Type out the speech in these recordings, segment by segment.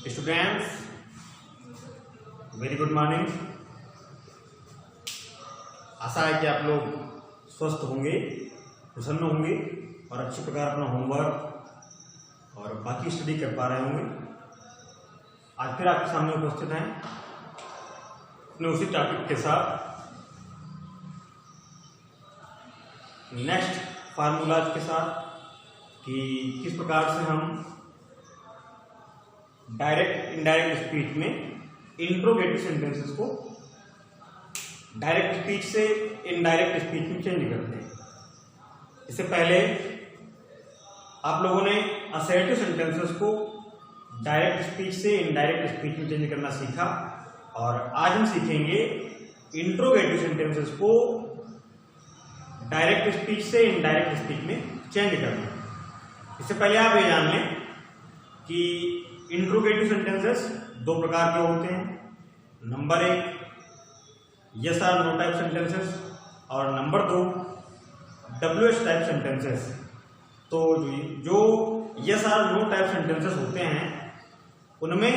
Students, very good morning. आशा है कि आप लोग स्वस्थ होंगे, प्रसन्न होंगे और अच्छी प्रकार अपना होमवर्क और बाकी स्टडी कर पा रहे होंगे। आज फिर आपके सामने उपस्थित हैं अपने उसी टॉपिक के साथ नेक्स्ट फार्मूलाज के साथ कि किस प्रकार से हम डायरेक्ट इनडायरेक्ट स्पीच में इंट्रोगेटिव सेंटेंसेस को डायरेक्ट स्पीच से इनडायरेक्ट स्पीच में चेंज करते हैं। इससे पहले आप लोगों ने असर्टिव सेंटेंसेस को डायरेक्ट स्पीच से इनडायरेक्ट स्पीच में चेंज करना सीखा और आज हम सीखेंगे इंट्रोगेटिव सेंटेंसेस को डायरेक्ट स्पीच से इनडायरेक्ट स्पीच में चेंज करना। इससे पहले आप ये जान लें कि इंट्रोगेटिव सेंटेंसेस दो प्रकार के होते हैं। नंबर एक yes or no type sentences और नंबर दो WH टाइप सेंटेंसेस। तो जो yes or no type sentences होते हैं उनमें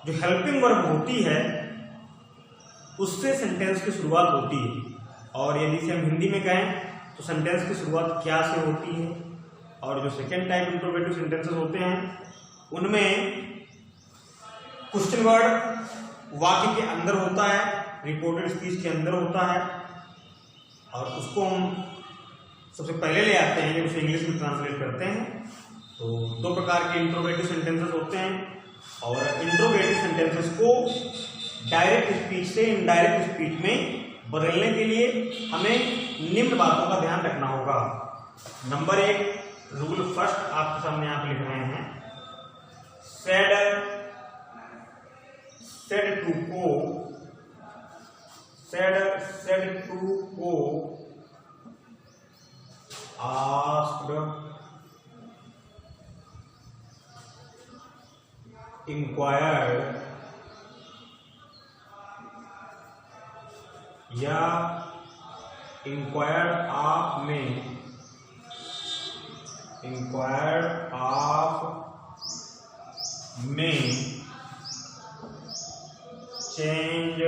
जो हेल्पिंग वर्ब होती है उससे सेंटेंस की शुरुआत होती है और यदि इसे हम हिंदी में कहें तो सेंटेंस की शुरुआत क्या से होती है। और जो सेकेंड टाइप इंट्रोगेटिव सेंटेंसेस होते हैं उनमें क्वेश्चन वर्ड वाक्य के अंदर होता है, रिपोर्टेड स्पीच के अंदर होता है और उसको हम सबसे पहले ले आते हैं जब उसे इंग्लिश में ट्रांसलेट करते हैं। तो दो प्रकार के इंट्रोगेटिव सेंटेंसेस होते हैं और इंट्रोगेटिव सेंटेंसेस को डायरेक्ट स्पीच से इनडायरेक्ट स्पीच में बदलने के लिए हमें निम्न बातों का ध्यान रखना होगा। नंबर एक रूल फर्स्ट आपके सामने आप लिख रहे हैं, said to को asked, inquired या inquired of में चेंज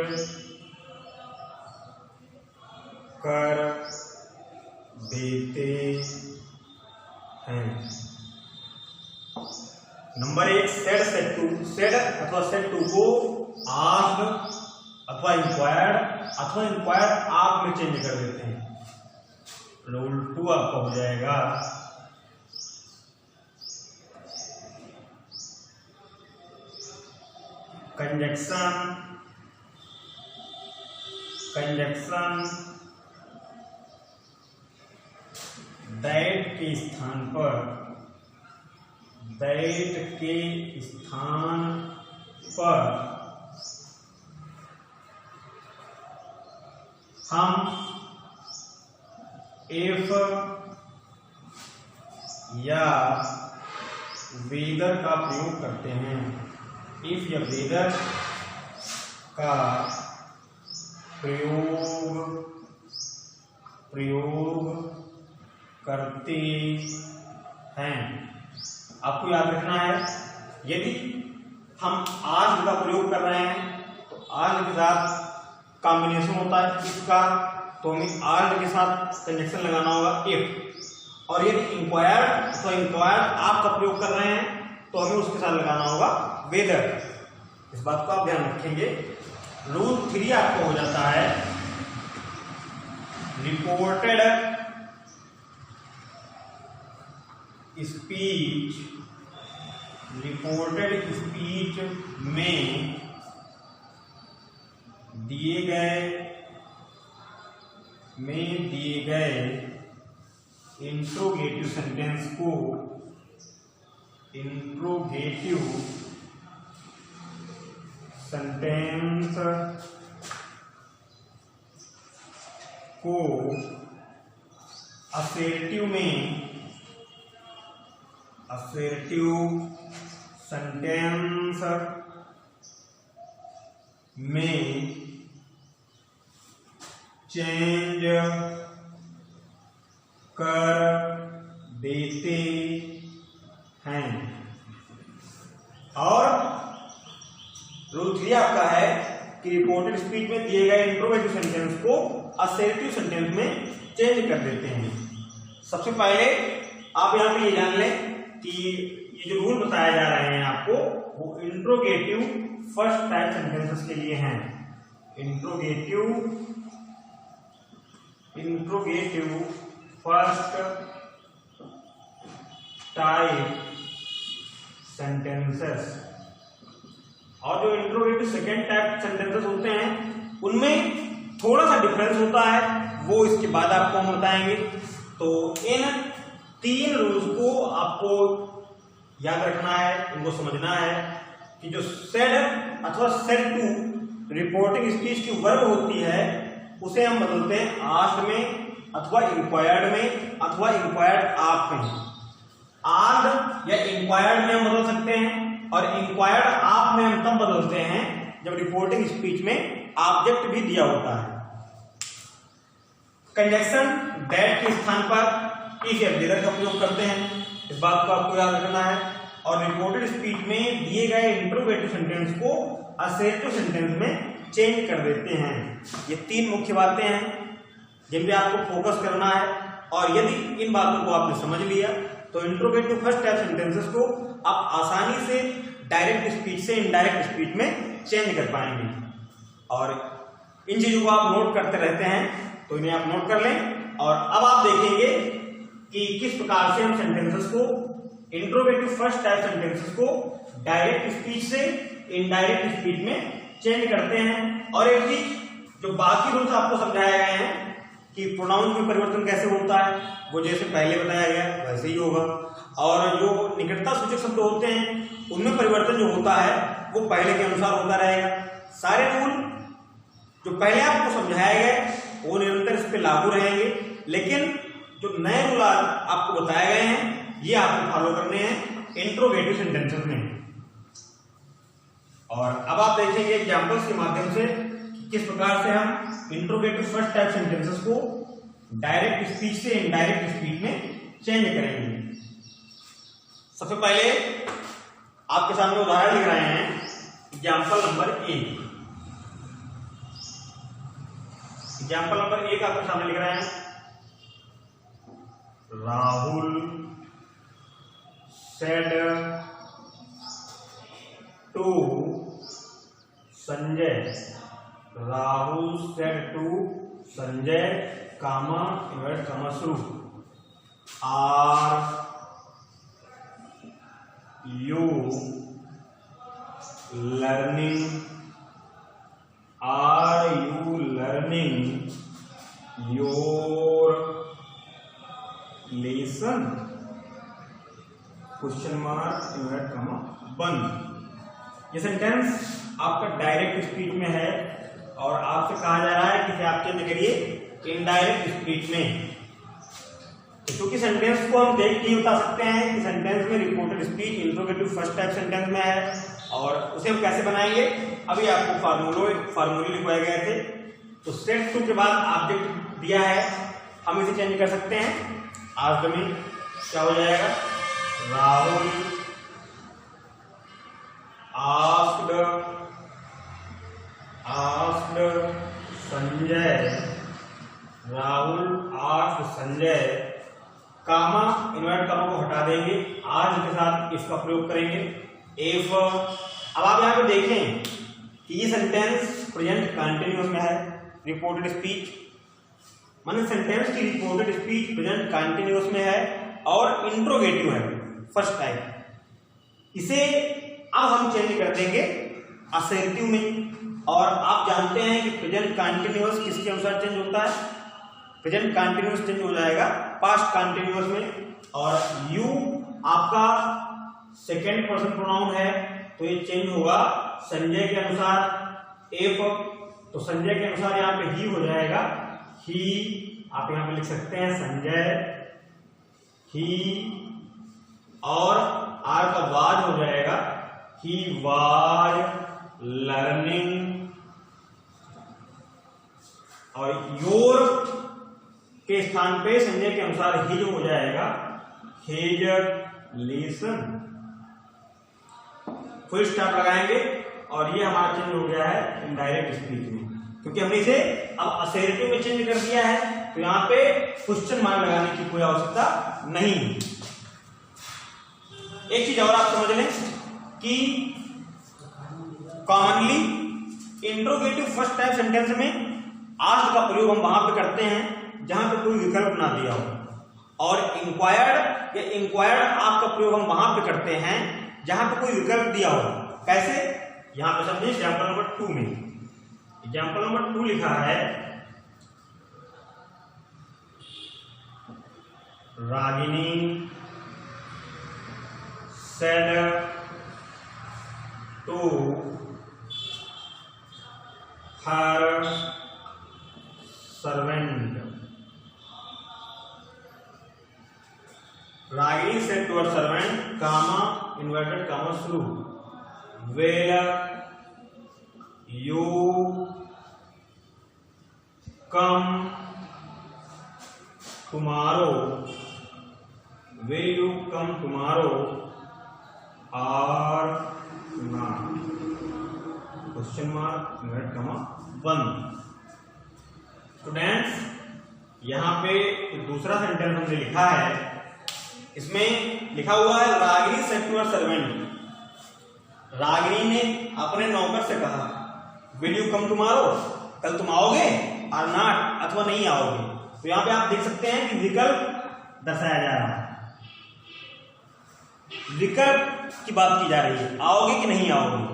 कर देते हैं। नंबर एक सेड अथवा सेड टू को आस्क्ड अथवा इंक्वायर्ड आप में चेंज कर देते हैं। रूल 2 आपका हो जाएगा कंजक्शन दैट के स्थान पर हम इफ या वेदर का प्रयोग करते हैं। इफ या वेदर का प्रयोग करते हैं। आपको याद रखना है यदि हम आज का प्रयोग कर रहे हैं तो आज के साथ कॉम्बिनेशन होता है इसका, तो हमें आज के साथ कंजक्शन लगाना होगा इफ। और यदि इंक्वायर्ड तो इंक्वायर्ड आप का प्रयोग कर रहे हैं तो हमें उसके साथ लगाना होगा वेदर। इस बात को आप ध्यान रखेंगे। रूल 3 आपको हो जाता है रिपोर्टेड स्पीच में दिए गए इंट्रोगेटिव सेंटेंस को असर्टिव सेंटेंस में चेंज कर देते हैं। और रूल 3 आपका है कि रिपोर्टेड स्पीच में दिए गए इंट्रोगेटिव सेंटेंस को असर्टिव सेंटेंस में चेंज कर देते हैं। सबसे पहले आप यहाँ पे ये जान लें कि ये जो रूल बताए जा रहे हैं आपको, वो इंट्रोगेटिव फर्स्ट टाइप सेंटेंसेस के लिए हैं। इंट्रोगेटिव फर्स्ट टाइप सेंटेंसेस, और जो इंट्रोगेटिव सेकेंड टाइप सेंटेंसेस होते हैं उनमें थोड़ा सा डिफरेंस होता है, वो इसके बाद आपको हम बताएंगे। तो इन 3 रूल्स को आपको याद रखना है, इनको समझना है कि जो सेड अथवा सेड टू रिपोर्टिंग स्पीच की वर्ब होती है उसे हम बदलते हैं आस्क्ड में अथवा इंक्वायर्ड में अथवा इंक्वायर्ड आप में। आस्क्ड या इंक्वायर्ड में हम बदल सकते हैं और इंक्वायर्ड आप में हम तब बदलते हैं जब रिपोर्टिंग स्पीच में ऑब्जेक्ट भी दिया होता है। कंजक्शन दैट के स्थान पर इफ या डियर का प्रयोग करते हैं, इस बात को आपको याद रखना है। और रिपोर्टेड स्पीच में दिए गए इंट्रोगेटिव सेंटेंस को असर्टिव सेंटेंस में चेंज कर देते हैं। ये 3 मुख्य बातें हैं जिन पे आपको फोकस करना है, और यदि इन बातों को आपने समझ लिया तो इंट्रोगेटिव फर्स्ट टाइप सेंटेंसेस को आप आसानी से डायरेक्ट स्पीच से इनडायरेक्ट स्पीच में चेंज कर पाएंगे। और इन चीजों को आप नोट करते रहते हैं तो इन्हें आप नोट कर लें। और अब आप देखेंगे कि किस प्रकार से हम सेंटेंसेस को, इंट्रोगेटिव फर्स्ट टाइप सेंटेंसेस को डायरेक्ट स्पीच से इनडायरेक्ट स्पीच में चेंज करते हैं। और एक चीज जो बाकी रूल्स आपको समझाए गए हैं कि प्रोनाउन में परिवर्तन कैसे होता है, वो जैसे पहले बताया गया वैसे ही होगा। और जो निकटता सूचक शब्द होते हैं उनमें परिवर्तन जो होता है वो पहले के अनुसार होता रहेगा। सारे रूल जो पहले आपको समझाए गए वो निरंतर इस पे लागू रहेंगे, लेकिन जो नए रूल आपको बताए गए हैं ये आपको फॉलो करने हैं इंट्रोगेटिव सेंटेंसेस में। और अब आप देखेंगे एग्जांपल्स के माध्यम से किस प्रकार से हम इंट्रोगेटिव फर्स्ट टाइप सेंटेंसेस को डायरेक्ट स्पीच से इनडायरेक्ट स्पीच में चेंज करेंगे। सबसे पहले आपके सामने उदाहरण लिख रहे हैं, एग्जांपल नंबर 1। एग्जांपल नंबर 1 आपके सामने लिख रहे हैं, Rahul said to Sanjay, Rahul said to Sanjay comma invert comma शुरू, are you learning, are you learning your lesson, question mark invert comma बंद। ये सेंटेंस आपका डायरेक्ट स्पीच में है और आपसे कहा जा रहा है कि आप चेंज करिए इनडायरेक्ट स्पीच में। तो क्योंकि सेंटेंस को हम देख के बता सकते हैं कि सेंटेंस में reported speech interrogative first type sentence में है, और उसे हम कैसे बनाएंगे अभी आपको फार्मूले लिखवाए गए थे। तो सेट टू के बाद ऑब्जेक्ट दिया है, हम इसे चेंज कर सकते हैं। आज में क्या हो जाएगा, Rahul asked Sanjay, Rahul asked Sanjay, comma invert comma को हटा देंगे, आज के साथ इसका प्रयोग करेंगे इफ। अब आप यहाँ पे देखें कि ये सेंटेंस प्रेजेंट कंटिन्यूअस में है, रिपोर्टेड स्पीच माने सेंटेंस की रिपोर्टेड स्पीच प्रेजेंट कंटिन्यूअस में है और इंट्रोगेटिव है फर्स्ट टाइप। इसे अब हम चेंज कर देंगे असर्टिव में। और आप जानते हैं कि प्रेजेंट कंटिन्यूअस किसके अनुसार चेंज होता है, प्रेजेंट कंटिन्यूअस चेंज हो जाएगा पास्ट कंटिन्यूअस में। और यू आपका सेकेंड पर्सन प्रोनाउन है तो ये चेंज होगा संजय के अनुसार। इफ तो संजय के अनुसार यहाँ पे ही हो जाएगा ही, आप यहाँ पे लिख सकते हैं संजय ही, और आर का वाज हो जाएगा ही वाज लर्निंग, और योर के स्थान पे संजय के अनुसार ही जो हो जाएगा हिज लेसन। फुल स्टॉप लगाएंगे और ये हमारा चेंज हो गया है इनडायरेक्ट स्पीच में, क्योंकि हमने इसे अब असर्टिव में चेंज कर दिया है, तो यहाँ पे क्वेश्चन मार्क लगाने की कोई आवश्यकता नहीं। एक चीज और आप समझ लें कि commonly interrogative first type sentence में आस्क्ड का प्रयोग हम वहां पे करते हैं जहां पे कोई विकल्प ना दिया हो, और इंक्वायर्ड या इंक्वायर्ड आस्क्ड का प्रयोग हम वहां पे करते हैं जहां पे कोई विकल्प दिया हो। कैसे? यहां पे समझिए एग्जांपल नंबर 2 में, एग्जांपल नंबर 2 लिखा है Ragini said to her servant, Ragini said to her servant, comma inverted comma शुरू, will you come tomorrow, will you come tomorrow or not, question mark invert comma 1। Students यहां पे दूसरा सेंटेंस हमने लिखा है, इसमें लिखा हुआ है Ragini said to her servant, Ragini ने अपने नौकर से कहा विल यू कम टुमारो, कल तुम आओगे, और नॉट अथवा नहीं आओगे। तो यहाँ पे आप देख सकते हैं कि विकल्प दर्शाया जा रहा है, विकल्प की बात की जा रही है, आओगे कि नहीं आओगे।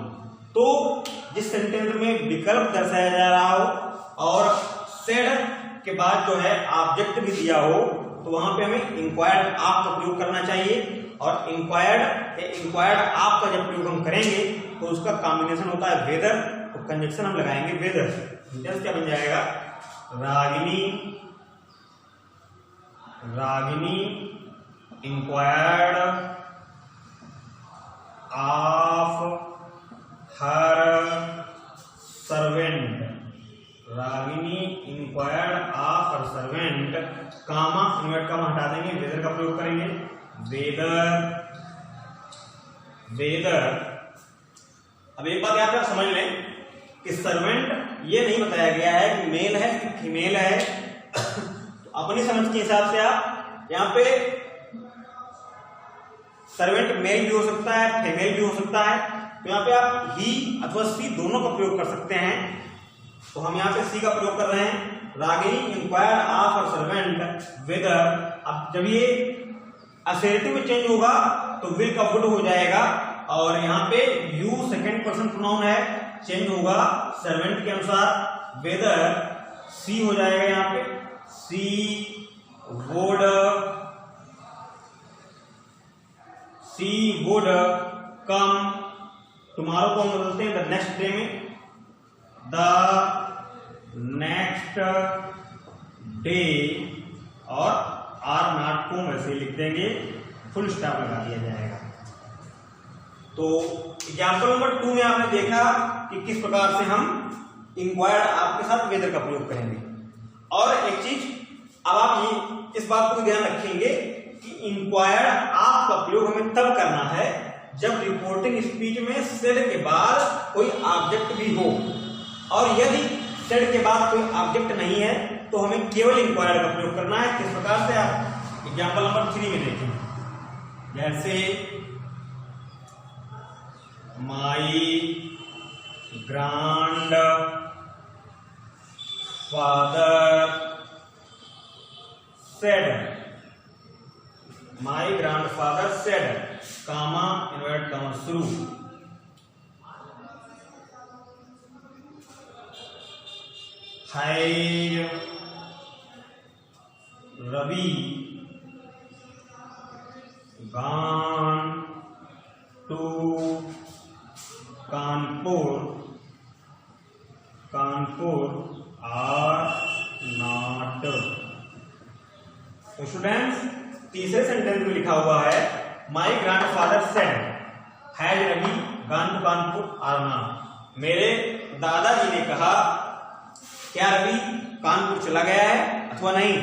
तो जिस सेंटेंस में विकल्प दर्शाया जा रहा हो और सेड के बाद जो है ऑब्जेक्ट भी दिया हो, तो वहां पे हमें इंक्वायर्ड आप का प्रयोग करना चाहिए, और इंक्वायर्ड आप का जब प्रयोग हम करेंगे तो उसका कॉम्बिनेशन होता है वेदर, तो कंजक्शन हम लगाएंगे वेदर। सेंटेंस क्या बन जाएगा, Ragini inquired of her servant, Ragini inquired of her servant, comma invert comma हटा देंगे, वेदर का प्रयोग करेंगे, वेदर। अब एक बात यहाँ पे आप समझ लें कि सर्वेंट ये नहीं बताया गया है कि मेल है कि फीमेल है, तो अपनी समझ के हिसाब से आप यहाँ पे सर्वेंट मेल भी हो सकता है, फीमेल भी हो सकता है, तो यहाँ पे आप ही अथवा सी दोनों का प्रयोग कर सकते हैं। तो हम यहाँ पे सी का प्रयोग कर रहे हैं, Ragini inquire of her servant whether. अब जब ये असर्टिव में चेंज होगा तो विल का वुड हो जाएगा, और यहाँ पे यू सेकंड पर्सन प्रोनाउन है, चेंज होगा सर्वेंट के अनुसार, वेदर सी हो जाएगा, यहाँ पे सी वुड कम, टुमारो को हम बोलते हैं द नेक्स्ट डे में, द नेक्स्ट डे, और आर नॉट को वैसे लिख देंगे, फुल स्टॉप लगा दिया जाएगा। तो एग्जाम्पल नंबर 2 में आपने देखा कि किस प्रकार से हम इंक्वायर्ड आपके साथ वेदर का प्रयोग करेंगे। और एक चीज अब आप ये इस बात को ध्यान रखेंगे कि इंक्वायर्ड आप का प्रयोग हमें तब करना है जब रिपोर्टिंग स्पीच में सेड के बाद कोई ऑब्जेक्ट भी हो, और यदि सेड के बाद कोई ऑब्जेक्ट नहीं है तो हमें केवल इंक्वायर्ड का प्रयोग करना है। किस प्रकार से आप एग्जाम्पल नंबर 3 में देखें, जैसे my grandfather said, my grandfather said, comma invert comma शुरू, has Ravi gone to Kanpur or not. तो स्टूडेंट्स तीसरे सेंटेंस में लिखा हुआ है my grandfather said has Ravi gone to Kanpur or not, मेरे दादाजी ने कहा क्या रवि कानपुर चला गया है अथवा नहीं।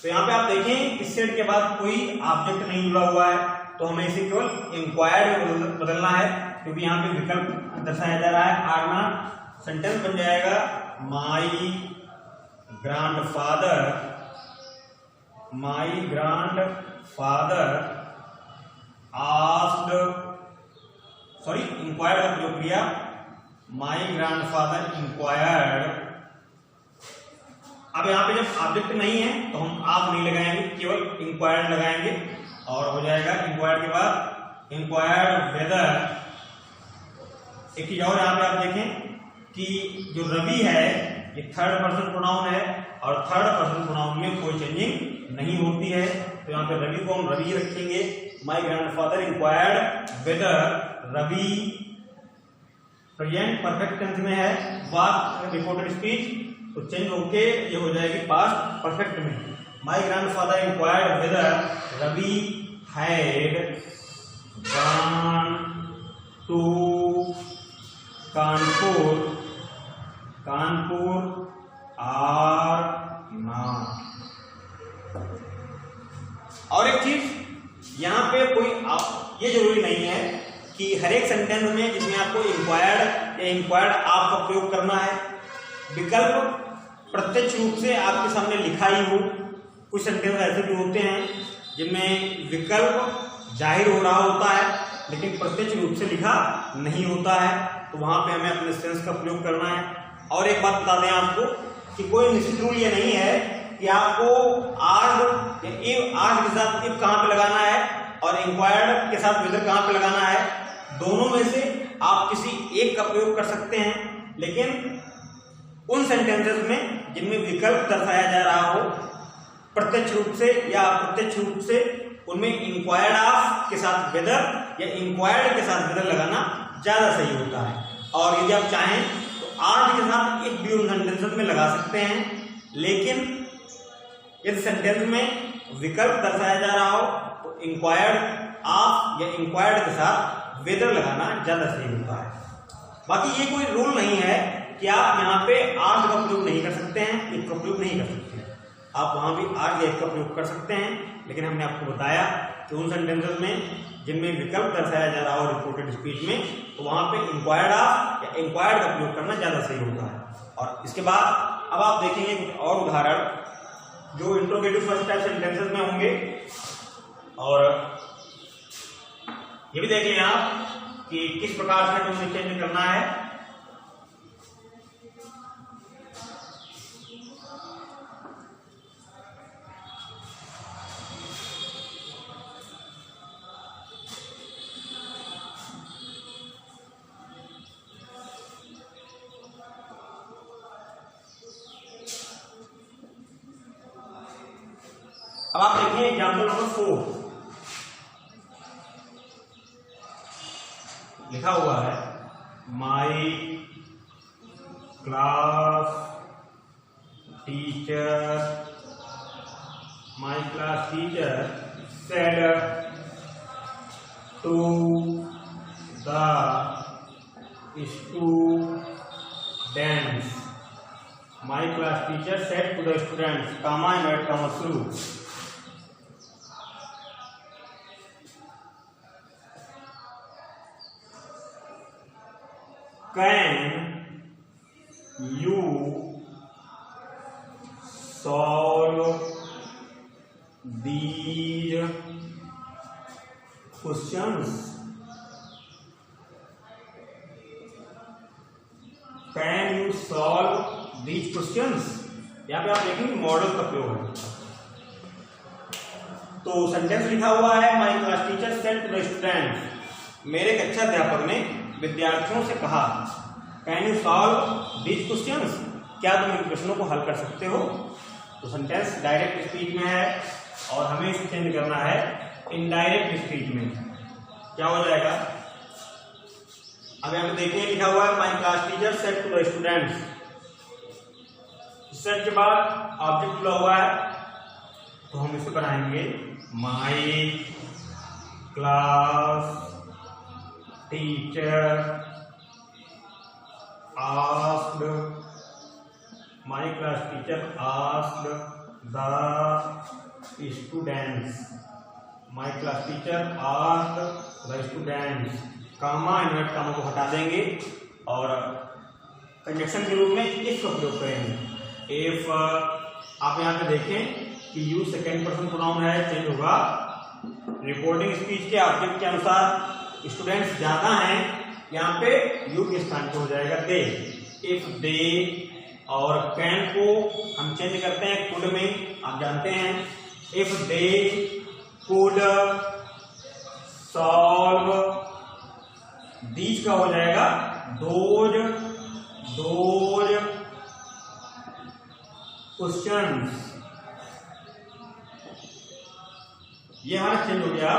तो यहाँ पे आप देखें इस सेट के बाद कोई ऑब्जेक्ट नहीं जुड़ा हुआ है, तो हमें इसे केवल इंक्वायर्ड में बदलना है, क्योंकि यहाँ पे विकल्प दर्शाया जा रहा है। आगना सेंटेंस बन जाएगा माई ग्रैंडफादर इंक्वायर्ड का प्रयोग किया, माई ग्रैंडफादर इंक्वायर्ड। अब यहाँ पे जब ऑब्जेक्ट नहीं है तो हम आप नहीं लगाएंगे, केवल इंक्वायर्ड लगाएंगे और हो जाएगा। इंक्वायर्ड के बाद इंक्वायर्ड वेदर। एक चीज और यहाँ पे आप देखें कि जो रवि है ये थर्ड पर्सन प्रोनाउन है और थर्ड पर्सन प्रोनाउन में कोई चेंजिंग नहीं होती है, तो यहाँ पे रवि को हम रवि रखेंगे। My grandfather inquired whether Ravi, present perfect tense में है, वाज रिपोर्टेड स्पीच, तो चेंज होके ये हो जाएगी पास्ट परफेक्ट में। My grandfather inquired whether Ravi had gone to Kanpur or not. और एक चीज यहाँ पे कोई ये जरूरी नहीं है कि हर एक सेंटेंस में जिसमें आपको इंक्वायर्ड या इंक्वायर्ड आप का प्रयोग करना है, विकल्प प्रत्यक्ष रूप से आपके सामने लिखा ही हो। कुछ सेंटेंस ऐसे भी होते हैं जिनमें विकल्प जाहिर हो रहा होता है लेकिन प्रत्यक्ष रूप से लिखा नहीं होता है, तो वहां पे हमें अपने सेंस का प्रयोग करना है। और एक बात बता दें आपको कि कोई निश्चित रूल ये नहीं है कि आपको आर के साथ इफ कहाँ पे लगाना है और इंक्वायर्ड के साथ वेदर कहाँ पे लगाना है। दोनों में से आप किसी एक का प्रयोग कर सकते हैं, लेकिन उन सेंटेंसेस में जिनमें विकल्प दर्शाया जा रहा हो प्रत्यक्ष रूप से या अप्रत्यक्ष रूप से, उनमें इंक्वायर्ड ऑफ के साथ वेदर या इंक्वायर्ड के साथ वेदर लगाना ज्यादा सही होता है। और यदि आप चाहें तो आर के साथ एक भी उन सेंटेंसेस में लगा सकते हैं, लेकिन यदि सेंटेंस में विकल्प दर्शाया जा रहा हो तो इंक्वायर्ड ऑफ या इंक्वायर्ड के साथ वेदर लगाना ज्यादा सही होता है। बाकी ये कोई रूल नहीं है कि आप यहाँ पे आर का प्रयोग नहीं कर सकते हैं, इफ का प्रयोग नहीं कर सकते हैं। आप वहां भी आर या इफ का प्रयोग कर सकते हैं, लेकिन हमने आपको बताया कि उन सेंटेंसेस में जिनमें विकल्प दर्शाया जा रहा हो रिपोर्टेड स्पीच में, तो वहां पे इंक्वायर्ड ऑफ या इंक्वायर्ड का प्रयोग करना ज्यादा सही होता है। और इसके बाद अब आप देखेंगे कुछ और उदाहरण जो इंट्रोगेटिव फर्स्ट टाइप सेंटेंसेस में होंगे, और ये भी देख लें आप कि किस प्रकार से हमें चेंज करना है। अब आप देखिए एग्जाम्पल नंबर 4 लिखा हुआ है, my class teacher said to the students, my class teacher said to the students, comma invert comma शुरू। Can you solve these questions? Can you solve these questions? यहाँ पे आप देखेंगे मॉडल का प्रयोग है। तो सेंटेंस लिखा हुआ है, my class teacher said to the students, मेरे कक्षा अध्यापक ने विद्यार्थियों से कहा, can you solve these questions, क्या तुम इन प्रश्नों को हल कर सकते हो। तो सेंटेंस डायरेक्ट स्पीच में है और हमें इसे चेंज करना है इनडायरेक्ट स्पीच में। क्या हो जाएगा, अब यहाँ पे देखिए लिखा हुआ है, my class teacher said to the students, said के बाद ऑब्जेक्ट जुड़ा हुआ है, तो हम इसे बनाएंगे my class teacher asked, my class teacher asked the students, my class teacher asked the students, comma invert comma को हटा देंगे और कंजक्शन के रूप में इफ का प्रयोग करेंगे। इफ आप यहाँ पे देखें कि यू सेकेंड पर्सन प्रोनाउन है, चेंज होगा रिपोर्टिंग स्पीच के ऑब्जेक्ट के अनुसार स्टूडेंट्स ज्यादा हैं, यहाँ पे यू के स्थान पे हो जाएगा दे। इफ दे और कैन को हम चेंज करते हैं कुड में, आप जानते हैं। If they could solve, these का हो जाएगा दोज क्वेश्चंस। ये हमारा चेंज हो गया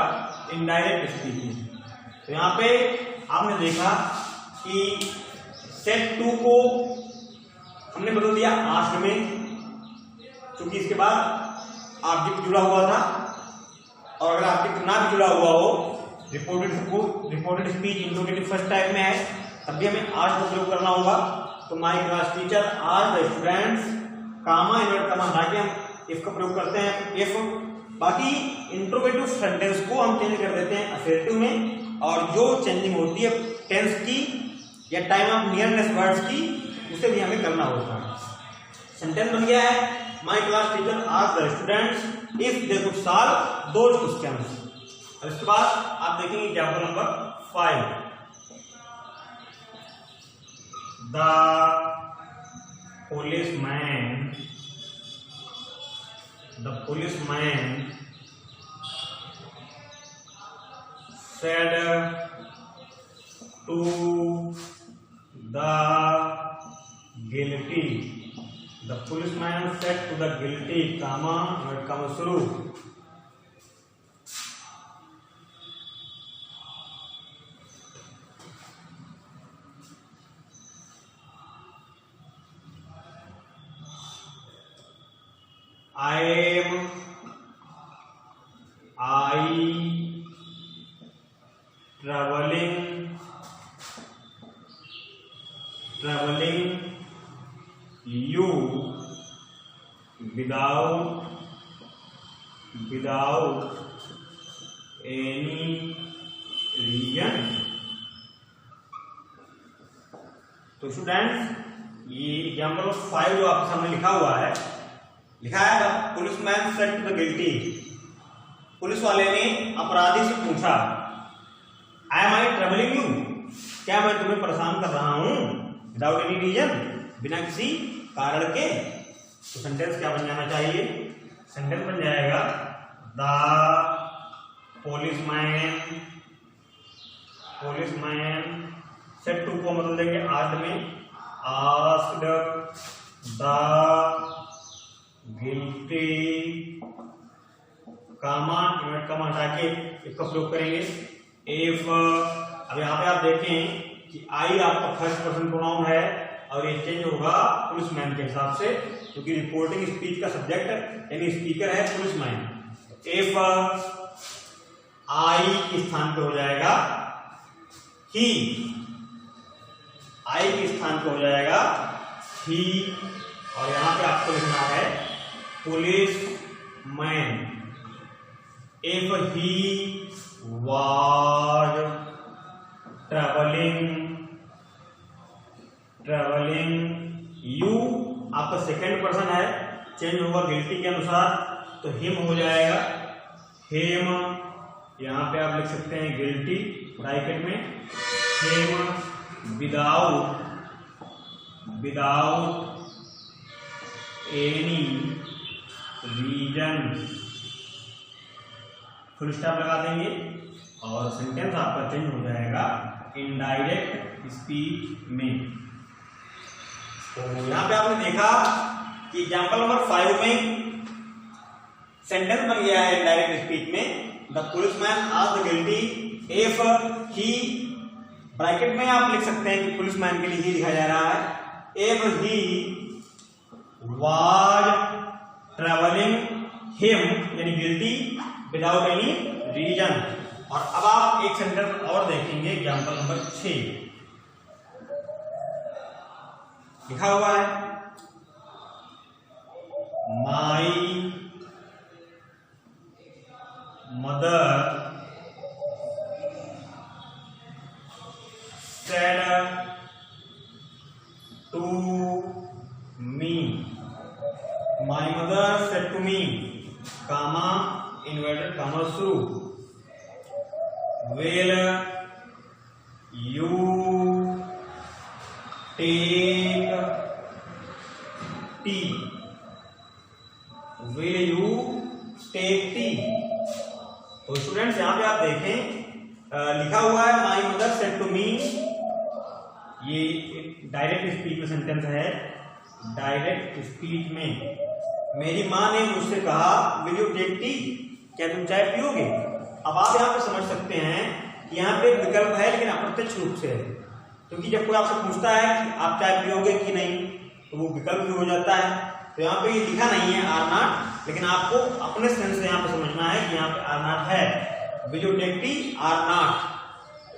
इनडायरेक्ट स्पीकिंग। तो यहाँ पे आपने देखा कि सेट टू को हमने बदल दिया आस्क्ड में, क्योंकि इसके बाद ऑब्जेक्ट जुड़ा हुआ था, और अगर ऑब्जेक्ट ना भी जुड़ा हुआ हो, reported speech interrogative first type में है, तब भी हमें आस्क्ड का प्रयोग करना होगा। तो my class teacher asked the students, comma invert comma हटा के हम इफ का प्रयोग करते हैं। इफ बाकी इंट्रोगेटिव सेंटेंस को हम चेंज कर देते हैं असर्टिव में, और जो चेंजिंग होती है टेंस की या टाइम ऑफ नियरनेस वर्ड्स की, उसे भी हमें करना होता है। सेंटेंस बन गया है, my class teacher asked the students if they could solve those questions. और इसके बाद आप देखेंगे example number 5, The policeman said to the guilty. The policeman said to the guilty, comma, not comma शुरू। traveling you without any reason। तो students, ये example 5 जो आपके सामने लिखा हुआ है, लिखा है the policeman said to the guilty, police वाले ने अपराधी से पूछा, एम आई ट्रबलिंग यू, क्या मैं तुम्हें परेशान कर रहा हूं, विदाउट एनी रीजन, बिना किसी कारण के। तो सेंटेंस क्या बन जाना चाहिए? सेंटेंस बन जाएगा द पुलिसमैन सेड टू को बदल देंगे आस्क्ड में, asked the guilty, comma invert comma हटा के इसका प्रयोग करेंगे। इफ अब यहाँ पे आप देखें कि आई आपका फर्स्ट पर्सन प्रोनाउन है, और ये चेंज होगा पुलिसमैन के हिसाब से, क्योंकि रिपोर्टिंग स्पीच का सब्जेक्ट यानी स्पीकर है पुलिसमैन। इफ आई के स्थान पे हो जाएगा ही, आई के स्थान पे हो जाएगा ही, और यहां पे आपको लिखना है policeman. If he was travelling you आपका सेकेंड पर्सन है, चेंज होगा गिल्टी के अनुसार, तो हिम हो जाएगा हिम। यहां पे आप लिख सकते हैं गिल्टी ब्रैकेट में, him without any reason, full stop लगा देंगे और सेंटेंस आपका चेंज हो जाएगा इनडायरेक्ट स्पीच में। तो यहां पे आपने देखा कि एग्जांपल नंबर 5 में सेंटेंस बन गया है इनडायरेक्ट स्पीच में, the policeman asked the guilty if he, bracket में आप लिख सकते हैं कि पुलिसमैन के लिए ही लिखा जा रहा है, if he was travelling him यानी गिल्टी विदाउट एनी रीजन। और अब आप एक सेंटेंस और देखेंगे एग्जांपल नंबर 6 लिखा हुआ है, my mother said to me. My mother said to me, comma inverted commas through. Will you take tea? Will you take tea? तो स्टूडेंट्स यहां पे आप देखें लिखा हुआ है my mother said to me, ये डायरेक्ट स्पीच में सेंटेंस है। डायरेक्ट स्पीच में मेरी माँ ने मुझसे कहा विल यू टेक टी, क्या तुम चाय पियोगे। अब आप यहाँ पे समझ सकते हैं कि यहाँ पे विकल्प है लेकिन अप्रत्यक्ष रूप से है, क्योंकि जब कोई आपसे पूछता है कि आप चाय पियोगे कि नहीं तो वो विकल्प भी हो जाता है। तो यहाँ पे ये लिखा नहीं है आर नॉट, लेकिन आपको अपने सेंस से यहाँ पे समझना है कि यहाँ पे आर नॉट है, will you take tea or not.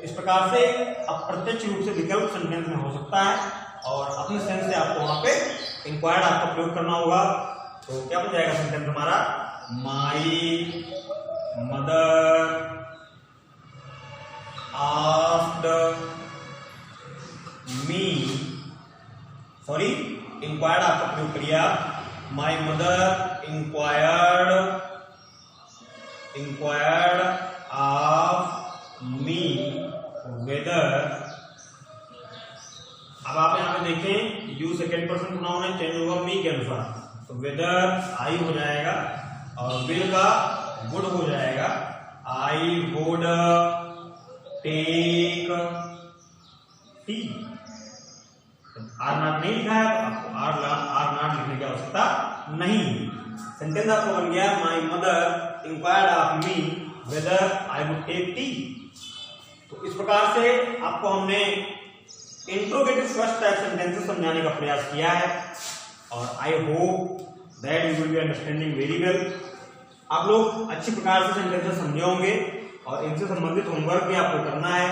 इस प्रकार से अप्रत्यक्ष रूप से विकल्प सेंटेंस में हो सकता है और अपने सेंस से आपको वहां पे इंक्वायर्ड आपका प्रयोग करना होगा। तो क्या बन जाएगा सेंटेंस हमारा, my mother asked me, sorry inquired आपका प्रयोग करिए आप, माई mother inquired of me weather. अब आप यहां पे देखें यू सेकेंड पर्सन प्रोनाउन है, चेंज होगा मी के अनुसार, तो वेदर आई हो जाएगा और विल का वुड हो जाएगा, I would take tea. Or not नहीं लिखा है तो आपको आर नॉट लिखने की आवश्यकता नहीं। सेंटेंस आपको बन गया my mother inquired of me whether I would take tea. तो इस प्रकार से आपको हमने इंट्रोगेटिव फर्स्ट टाइप सेंटेंसेस समझाने का प्रयास किया है और I hope that you will be understanding very well. आप लोग अच्छी प्रकार से सेंटेंसेस समझे होंगे और इनसे संबंधित होमवर्क भी आपको करना है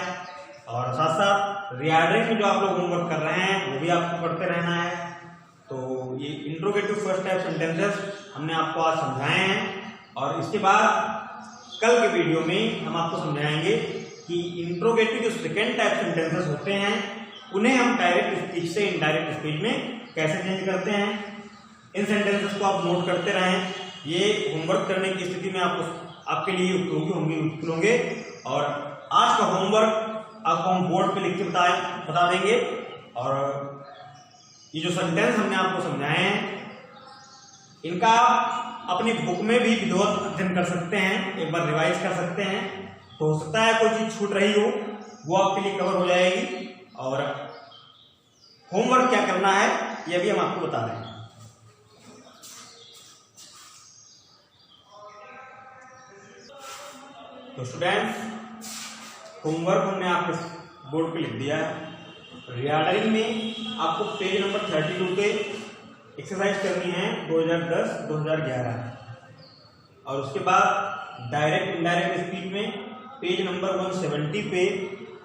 और साथ साथ रीऑर्डरिंग में जो आप लोग होमवर्क कर रहे हैं वो भी आपको पढ़ते रहना है। तो ये इंट्रोगेटिव फर्स्ट टाइप सेंटेंसेस हमने आपको आज समझाए हैं और इसके बाद कल के वीडियो में हम आपको समझाएंगे कि इंट्रोगेटिव जो सेकेंड टाइप सेंटेंसेस होते हैं उन्हें हम डायरेक्ट स्पीच से इनडायरेक्ट स्पीच में कैसे चेंज करते हैं। इन सेंटेंसेस को आप नोट करते रहें, ये होमवर्क करने की स्थिति में आपके लिए उपयोगी होंगे और आज का होमवर्क आपको हम बोर्ड पे लिख के बता देंगे और ये जो सेंटेंस हमने आपको समझाए हैं इनका अपनी बुक में भी विधिवत अध्ययन कर सकते हैं, एक बार रिवाइज कर सकते हैं। तो हो सकता है कोई चीज छूट रही हो वो आपके लिए कवर हो जाएगी और होमवर्क क्या करना है यह भी हम आपको बता रहे हैं। तो स्टूडेंट्स होमवर्क हमने आपके बोर्ड पे लिख दिया है। रीऑर्डरिंग में आपको पेज नंबर 32 पे एक्सरसाइज करनी है 2010-2011 और उसके बाद डायरेक्ट इनडायरेक्ट स्पीच में पेज नंबर 170 पे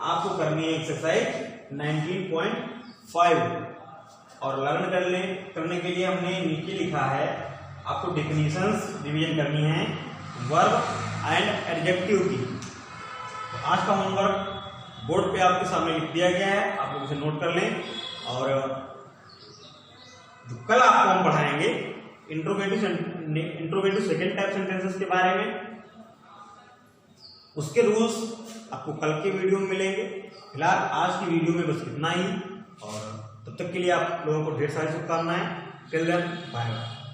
आपको करनी है एक्सरसाइज 19.5 और लर्न करने के लिए हमने नीचे लिखा है आपको डेफिनेशंस रिवीजन करनी है वर्ब एंड एडजेक्टिव की। तो आज का होमवर्क बोर्ड पे आपके सामने लिख दिया गया है, आप लोग इसे नोट कर लें और जो कल आपको हम पढ़ाएंगे इंट्रोगेटिव सेकेंड टाइप सेंटेंसेस के बारे में, उसके रूल्स आपको कल के वीडियो में मिलेंगे। फिलहाल आज की वीडियो में बस इतना ही और तब तक के लिए आप लोगों को ढेर सारी शुभकामनाएं। Till then bye bye.